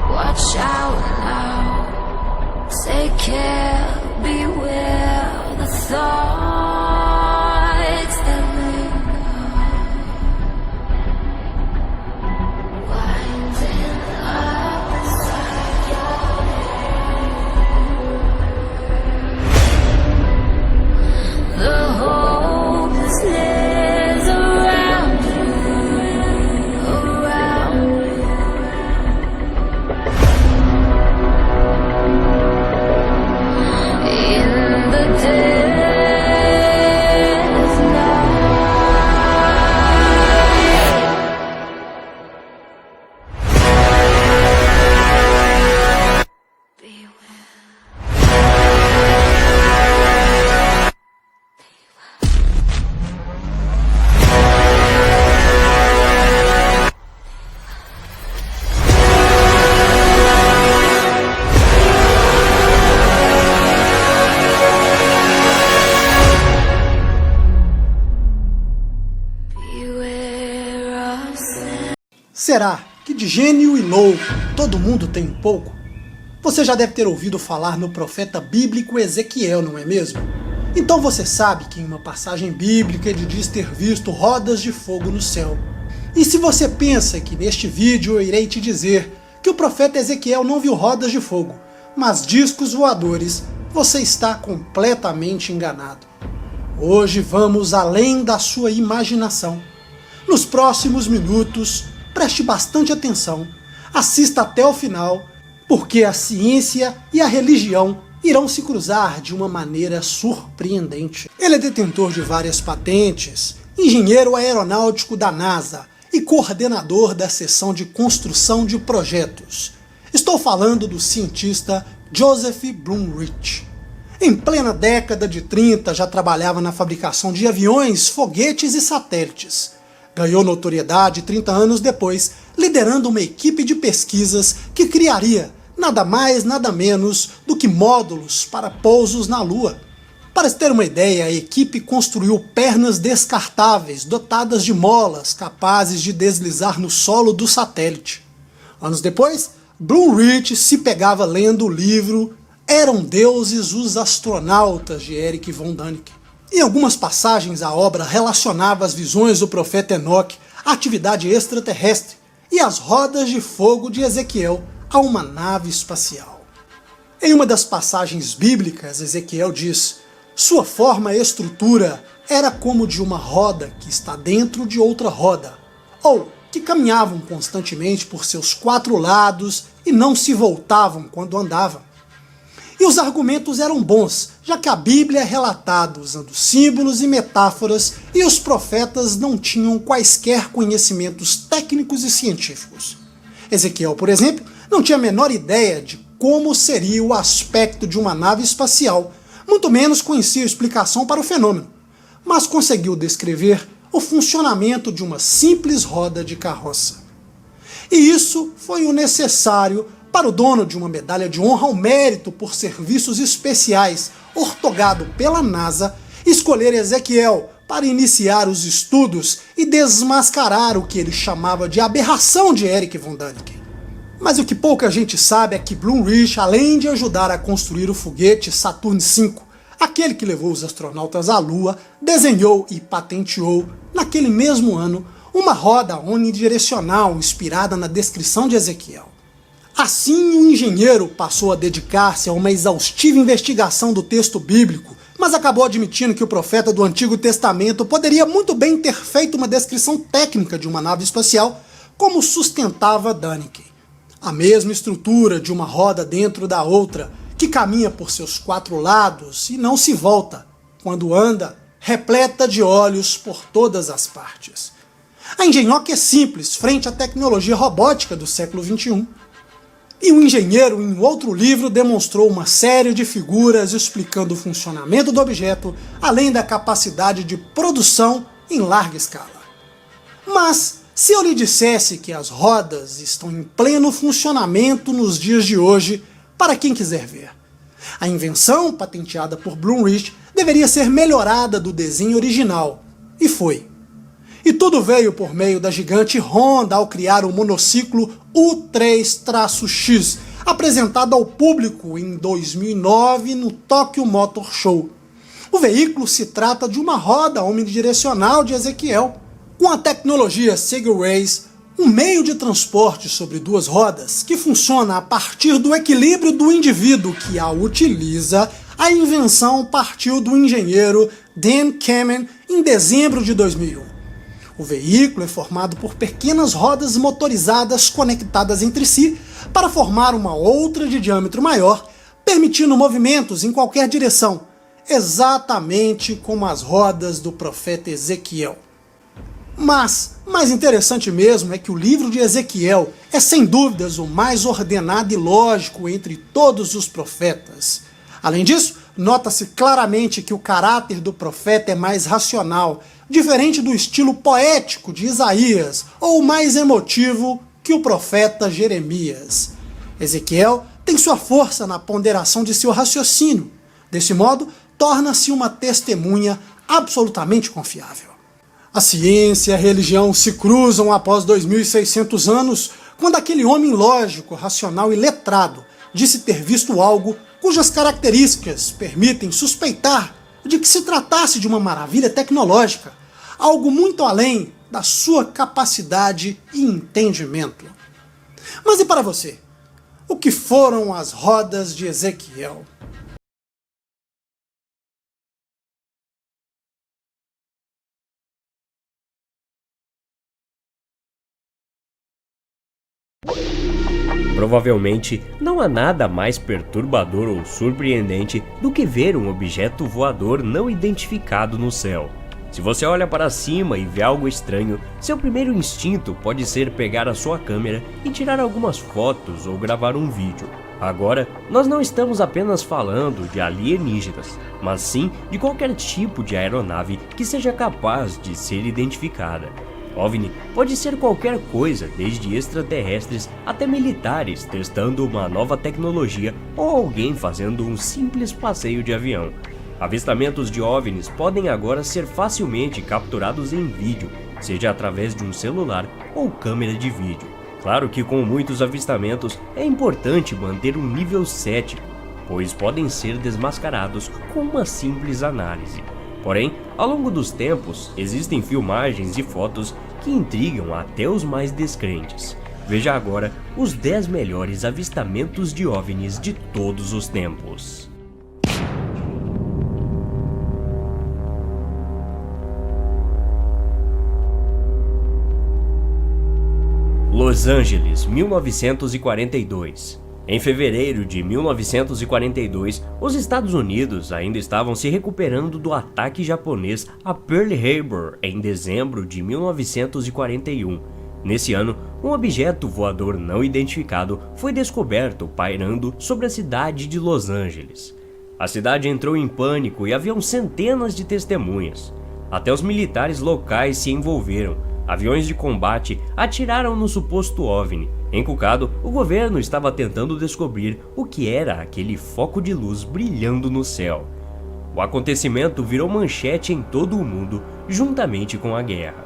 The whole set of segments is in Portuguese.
Watch out now, take care, beware the thoughts that linger, winding up inside your head. The hopelessness around you, around you. In the dead of night, beware. Beware of sin. Será que de gênio e louco todo mundo tem um pouco? Você já deve ter ouvido falar no profeta bíblico Ezequiel, não é mesmo? Então você sabe que em uma passagem bíblica ele diz ter visto rodas de fogo no céu. E se você pensa que neste vídeo eu irei te dizer que o profeta Ezequiel não viu rodas de fogo, mas discos voadores, você está completamente enganado. Hoje vamos além da sua imaginação. Nos próximos minutos, preste bastante atenção, assista até o final, porque a ciência e a religião irão se cruzar de uma maneira surpreendente. Ele é detentor de várias patentes, engenheiro aeronáutico da NASA e coordenador da seção de construção de projetos. Estou falando do cientista Joseph Blumrich. Em plena década de 30 já trabalhava na fabricação de aviões, foguetes e satélites. Ganhou notoriedade 30 anos depois, liderando uma equipe de pesquisas que criaria nada mais nada menos do que módulos para pousos na Lua. Para se ter uma ideia, a equipe construiu pernas descartáveis dotadas de molas capazes de deslizar no solo do satélite. Anos depois, Blumrich se pegava lendo o livro Eram Deuses os Astronautas, de Erich von Däniken. Em algumas passagens a obra relacionava as visões do profeta Enoque, a atividade extraterrestre e as rodas de fogo de Ezequiel a uma nave espacial. Em uma das passagens bíblicas, Ezequiel diz: sua forma e estrutura era como de uma roda que está dentro de outra roda, ou que caminhavam constantemente por seus quatro lados e não se voltavam quando andavam. E os argumentos eram bons, já que a Bíblia é relatada usando símbolos e metáforas e os profetas não tinham quaisquer conhecimentos técnicos e científicos. Ezequiel, por exemplo, não tinha a menor ideia de como seria o aspecto de uma nave espacial, muito menos conhecia a explicação para o fenômeno, mas conseguiu descrever o funcionamento de uma simples roda de carroça. E isso foi o necessário para o dono de uma medalha de honra ao mérito por serviços especiais, ortogado pela NASA, escolher Ezequiel para iniciar os estudos e desmascarar o que ele chamava de aberração de Erich von Däniken. Mas o que pouca gente sabe é que Blumrich, além de ajudar a construir o foguete Saturn V, aquele que levou os astronautas à Lua, desenhou e patenteou, naquele mesmo ano, uma roda unidirecional inspirada na descrição de Ezequiel. Assim, o engenheiro passou a dedicar-se a uma exaustiva investigação do texto bíblico, mas acabou admitindo que o profeta do Antigo Testamento poderia muito bem ter feito uma descrição técnica de uma nave espacial, como sustentava Däniken. A mesma estrutura de uma roda dentro da outra, que caminha por seus quatro lados e não se volta, quando anda, repleta de olhos por todas as partes. A engenhoca é simples frente à tecnologia robótica do século XXI. E um engenheiro, em outro livro, demonstrou uma série de figuras explicando o funcionamento do objeto, além da capacidade de produção em larga escala. Mas, se eu lhe dissesse que as rodas estão em pleno funcionamento nos dias de hoje, para quem quiser ver. A invenção, patenteada por Blumrich, deveria ser melhorada do desenho original, e foi. E tudo veio por meio da gigante Honda ao criar o monociclo U3-X, apresentado ao público em 2009 no Tokyo Motor Show. O veículo se trata de uma roda omnidirecional de Ezequiel, com a tecnologia Segways, um meio de transporte sobre duas rodas que funciona a partir do equilíbrio do indivíduo que a utiliza. A invenção partiu do engenheiro Dan Kamen em dezembro de 2001. O veículo é formado por pequenas rodas motorizadas conectadas entre si para formar uma outra de diâmetro maior, permitindo movimentos em qualquer direção, exatamente como as rodas do profeta Ezequiel. Mas, mais interessante mesmo é que o livro de Ezequiel é sem dúvidas o mais ordenado e lógico entre todos os profetas. Além disso, nota-se claramente que o caráter do profeta é mais racional, diferente do estilo poético de Isaías, ou mais emotivo que o profeta Jeremias. Ezequiel tem sua força na ponderação de seu raciocínio. Desse modo, torna-se uma testemunha absolutamente confiável. A ciência e a religião se cruzam após 2.600 anos, quando aquele homem lógico, racional e letrado disse ter visto algo cujas características permitem suspeitar de que se tratasse de uma maravilha tecnológica, algo muito além da sua capacidade e entendimento. Mas e para você? O que foram as rodas de Ezequiel? Provavelmente, não há nada mais perturbador ou surpreendente do que ver um objeto voador não identificado no céu. Se você olha para cima e vê algo estranho, seu primeiro instinto pode ser pegar a sua câmera e tirar algumas fotos ou gravar um vídeo. Agora, nós não estamos apenas falando de alienígenas, mas sim de qualquer tipo de aeronave que seja capaz de ser identificada. OVNI pode ser qualquer coisa, desde extraterrestres até militares testando uma nova tecnologia ou alguém fazendo um simples passeio de avião. Avistamentos de OVNIs podem agora ser facilmente capturados em vídeo, seja através de um celular ou câmera de vídeo. Claro que com muitos avistamentos é importante manter um nível cético, pois podem ser desmascarados com uma simples análise. Porém, ao longo dos tempos, existem filmagens e fotos que intrigam até os mais descrentes. Veja agora os 10 melhores avistamentos de OVNIs de todos os tempos. Los Angeles, 1942. Em fevereiro de 1942, os Estados Unidos ainda estavam se recuperando do ataque japonês a Pearl Harbor em dezembro de 1941. Nesse ano, um objeto voador não identificado foi descoberto pairando sobre a cidade de Los Angeles. A cidade entrou em pânico e haviam centenas de testemunhas. Até os militares locais se envolveram. Aviões de combate atiraram no suposto OVNI. Encucado, o governo estava tentando descobrir o que era aquele foco de luz brilhando no céu. O acontecimento virou manchete em todo o mundo, juntamente com a guerra.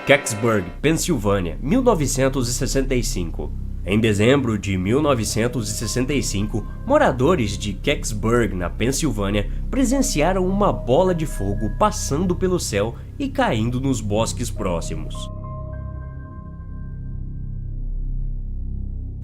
Kecksburg, Pensilvânia, 1965. Em dezembro de 1965, moradores de Kecksburg, na Pensilvânia, presenciaram uma bola de fogo passando pelo céu e caindo nos bosques próximos.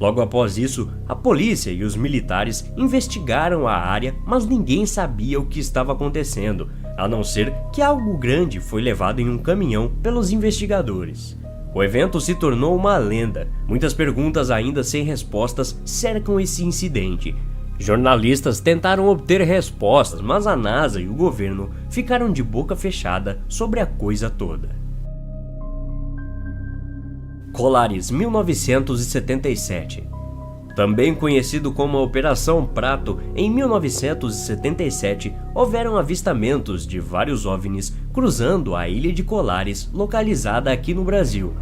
Logo após isso, a polícia e os militares investigaram a área, mas ninguém sabia o que estava acontecendo, a não ser que algo grande foi levado em um caminhão pelos investigadores. O evento se tornou uma lenda. Muitas perguntas ainda sem respostas cercam esse incidente. Jornalistas tentaram obter respostas, mas a NASA e o governo ficaram de boca fechada sobre a coisa toda. Colares, 1977. Também conhecido como a Operação Prato, em 1977 houveram avistamentos de vários OVNIs cruzando a ilha de Colares, localizada aqui no Brasil.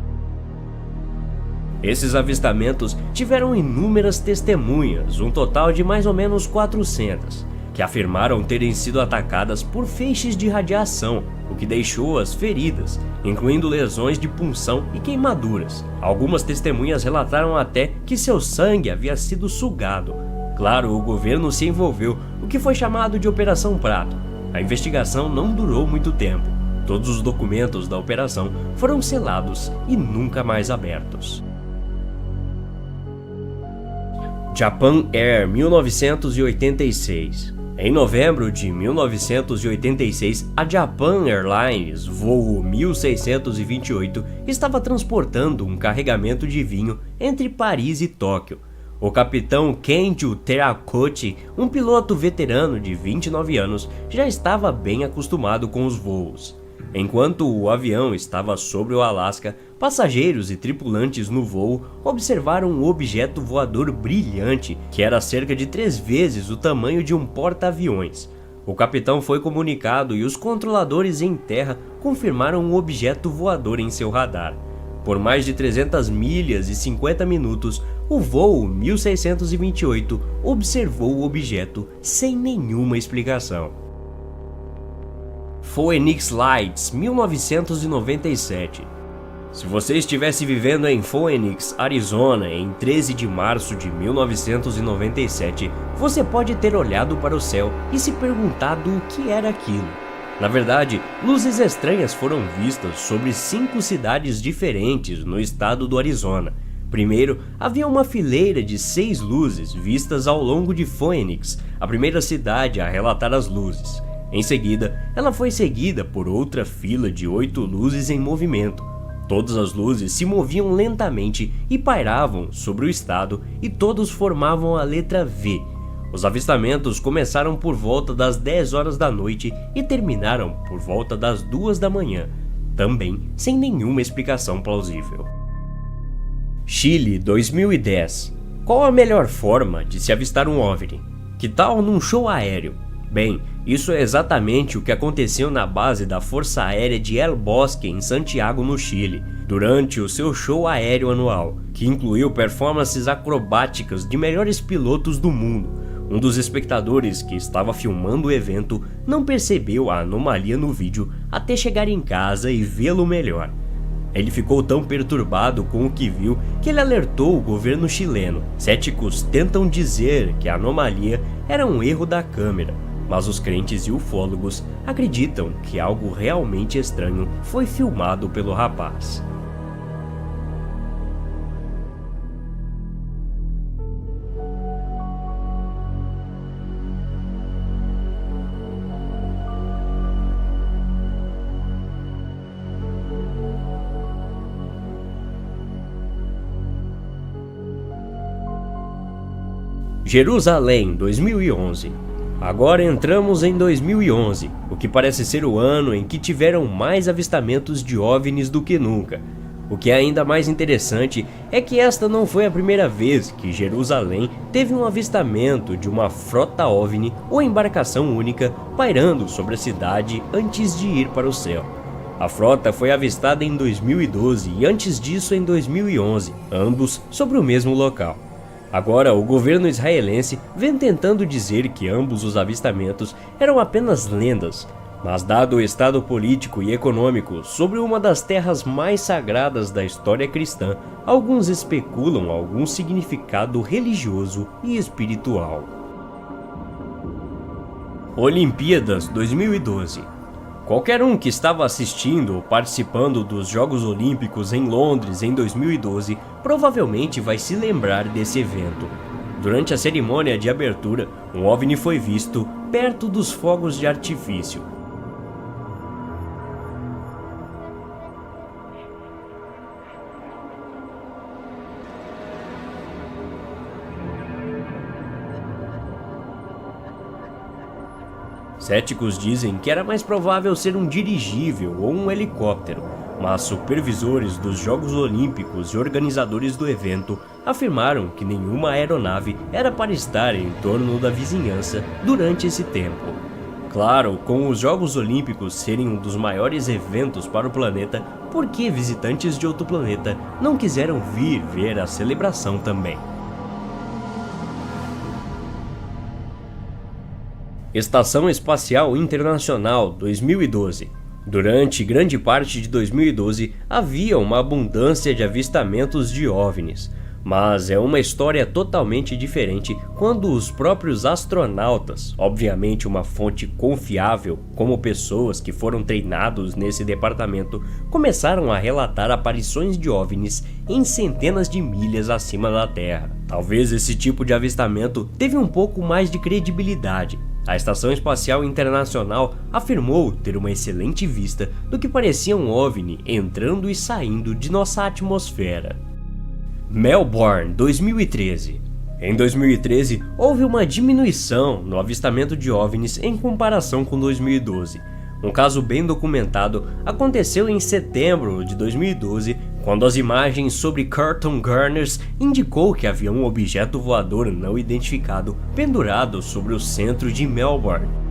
Esses avistamentos tiveram inúmeras testemunhas, um total de mais ou menos 400, que afirmaram terem sido atacadas por feixes de radiação, o que deixou-as feridas, incluindo lesões de punção e queimaduras. Algumas testemunhas relataram até que seu sangue havia sido sugado. Claro, o governo se envolveu, o que foi chamado de Operação Prato. A investigação não durou muito tempo. Todos os documentos da operação foram selados e nunca mais abertos. Japan Air, 1986. Em novembro de 1986, a Japan Airlines, voo 1628, estava transportando um carregamento de vinho entre Paris e Tóquio. O capitão Kenjo Terakochi, um piloto veterano de 29 anos, já estava bem acostumado com os voos. Enquanto o avião estava sobre o Alasca, passageiros e tripulantes no voo observaram um objeto voador brilhante que era cerca de 3 vezes o tamanho de um porta-aviões. O capitão foi comunicado e os controladores em terra confirmaram um objeto voador em seu radar. Por mais de 300 milhas e 50 minutos, o voo 1628 observou o objeto sem nenhuma explicação. Phoenix Lights, 1997. Se você estivesse vivendo em Phoenix, Arizona, em 13 de março de 1997, você pode ter olhado para o céu e se perguntado o que era aquilo. Na verdade, luzes estranhas foram vistas sobre 5 cidades diferentes no estado do Arizona. Primeiro, havia uma fileira de 6 luzes vistas ao longo de Phoenix, a primeira cidade a relatar as luzes. Em seguida, ela foi seguida por outra fila de 8 luzes em movimento. Todas as luzes se moviam lentamente e pairavam sobre o estado e todos formavam a letra V. Os avistamentos começaram por volta das 10 horas da noite e terminaram por volta das 2 da manhã, também sem nenhuma explicação plausível. Chile, 2010. Qual a melhor forma de se avistar um OVNI? Que tal num show aéreo? Bem, isso é exatamente o que aconteceu na base da Força Aérea de El Bosque, em Santiago, no Chile, durante o seu show aéreo anual, que incluiu performances acrobáticas de melhores pilotos do mundo. Um dos espectadores que estava filmando o evento não percebeu a anomalia no vídeo até chegar em casa e vê-lo melhor. Ele ficou tão perturbado com o que viu que ele alertou o governo chileno. Céticos tentam dizer que a anomalia era um erro da câmera, mas os crentes e ufólogos acreditam que algo realmente estranho foi filmado pelo rapaz. Jerusalém, 2011. Agora entramos em 2011, o que parece ser o ano em que tiveram mais avistamentos de OVNIs do que nunca. O que é ainda mais interessante é que esta não foi a primeira vez que Jerusalém teve um avistamento de uma frota OVNI ou embarcação única pairando sobre a cidade antes de ir para o céu. A frota foi avistada em 2012 e antes disso em 2011, ambos sobre o mesmo local. Agora, o governo israelense vem tentando dizer que ambos os avistamentos eram apenas lendas, mas dado o estado político e econômico sobre uma das terras mais sagradas da história cristã, alguns especulam algum significado religioso e espiritual. Olimpíadas 2012. Qualquer um que estava assistindo ou participando dos Jogos Olímpicos em Londres em 2012 provavelmente vai se lembrar desse evento. Durante a cerimônia de abertura, um OVNI foi visto perto dos fogos de artifício. Céticos dizem que era mais provável ser um dirigível ou um helicóptero, mas supervisores dos Jogos Olímpicos e organizadores do evento afirmaram que nenhuma aeronave era para estar em torno da vizinhança durante esse tempo. Claro, com os Jogos Olímpicos serem um dos maiores eventos para o planeta, por que visitantes de outro planeta não quiseram vir ver a celebração também? Estação Espacial Internacional 2012. Durante grande parte de 2012 havia uma abundância de avistamentos de OVNIs, mas é uma história totalmente diferente quando os próprios astronautas, obviamente uma fonte confiável, como pessoas que foram treinados nesse departamento, começaram a relatar aparições de OVNIs em centenas de milhas acima da Terra. Talvez esse tipo de avistamento teve um pouco mais de credibilidade. A Estação Espacial Internacional afirmou ter uma excelente vista do que parecia um OVNI entrando e saindo de nossa atmosfera. Melbourne, 2013. Em 2013, houve uma diminuição no avistamento de OVNIs em comparação com 2012. Um caso bem documentado aconteceu em setembro de 2012, quando as imagens sobre Carlton Gurners indicou que havia um objeto voador não identificado pendurado sobre o centro de Melbourne.